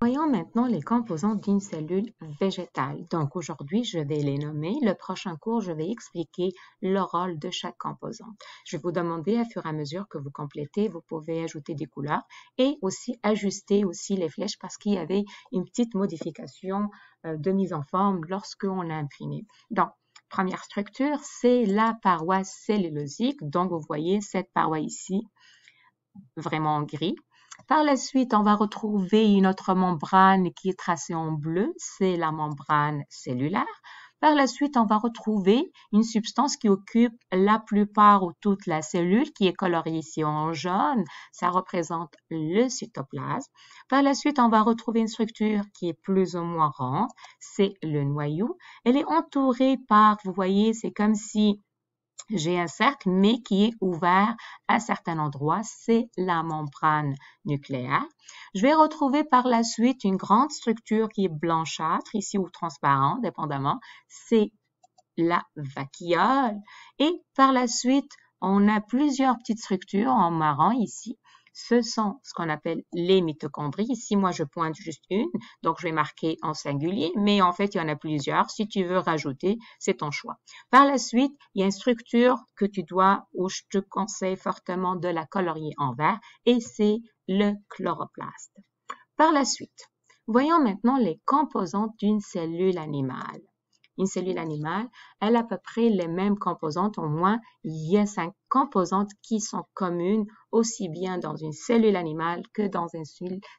Voyons maintenant les composantes d'une cellule végétale. Donc aujourd'hui, je vais les nommer. Le prochain cours, je vais expliquer le rôle de chaque composante. Je vais vous demander, à fur et à mesure que vous complétez, vous pouvez ajouter des couleurs et aussi ajuster aussi les flèches parce qu'il y avait une petite modification de mise en forme lorsqu'on l'a imprimé. Donc, première structure, c'est la paroi cellulosique. Donc, vous voyez cette paroi ici, vraiment en gris. Par la suite, on va retrouver une autre membrane qui est tracée en bleu, c'est la membrane cellulaire. Par la suite, on va retrouver une substance qui occupe la plupart ou toute la cellule, qui est coloriée ici en jaune. Ça représente le cytoplasme. Par la suite, on va retrouver une structure qui est plus ou moins ronde, c'est le noyau. Elle est entourée par, vous voyez, c'est comme si j'ai un cercle, mais qui est ouvert à certains endroits, c'est la membrane nucléaire. Je vais retrouver par la suite une grande structure qui est blanchâtre, ici ou transparent, dépendamment, c'est la vacuole. Et par la suite, on a plusieurs petites structures en marron ici. Ce sont ce qu'on appelle les mitochondries. Ici, moi, je pointe juste une, donc je vais marquer en singulier, mais en fait, il y en a plusieurs. Si tu veux rajouter, c'est ton choix. Par la suite, il y a une structure que tu dois, ou je te conseille fortement de la colorier en vert, et c'est le chloroplaste. Par la suite, voyons maintenant les composantes d'une cellule animale. Une cellule animale, elle a à peu près les mêmes composantes, au moins il y a 5 composantes qui sont communes aussi bien dans une cellule animale que dans une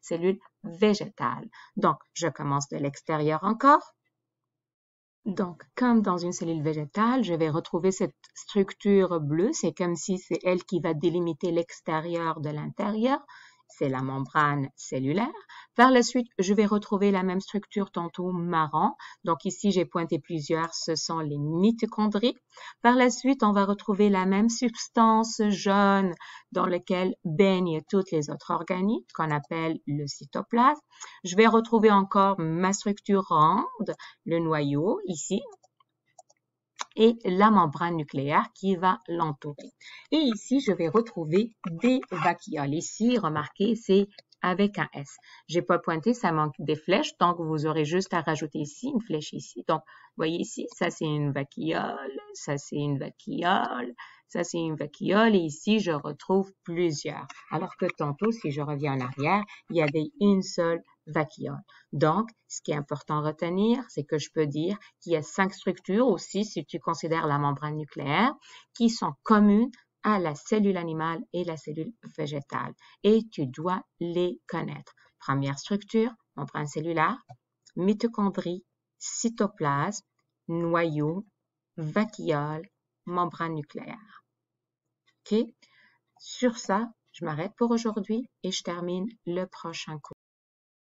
cellule végétale. Donc, je commence de l'extérieur encore. Donc, comme dans une cellule végétale, je vais retrouver cette structure bleue. C'est comme si c'est elle qui va délimiter l'extérieur de l'intérieur. C'est la membrane cellulaire. Par la suite, je vais retrouver la même structure tantôt marron. Donc ici, j'ai pointé plusieurs, ce sont les mitochondries. Par la suite, on va retrouver la même substance jaune dans laquelle baignent tous les autres organismes qu'on appelle le cytoplasme. Je vais retrouver encore ma structure ronde, le noyau ici, et la membrane nucléaire qui va l'entourer. Et ici, je vais retrouver des vacuoles. Ici, remarquez, c'est avec un S. J'ai pas pointé, ça manque des flèches, donc vous aurez juste à rajouter ici une flèche ici. Donc, vous voyez ici, ça c'est une vacuole, ça c'est une vacuole, ça c'est une vacuole, et ici, je retrouve plusieurs. Alors que tantôt, si je reviens en arrière, il y avait une seule vacuole. Donc, ce qui est important à retenir, c'est que je peux dire qu'il y a 5 structures aussi, si tu considères la membrane nucléaire, qui sont communes à la cellule animale et la cellule végétale. Et tu dois les connaître. Première structure, membrane cellulaire, mitochondrie, cytoplasme, noyau, vacuole, membrane nucléaire. OK? Sur ça, je m'arrête pour aujourd'hui et je termine le prochain cours.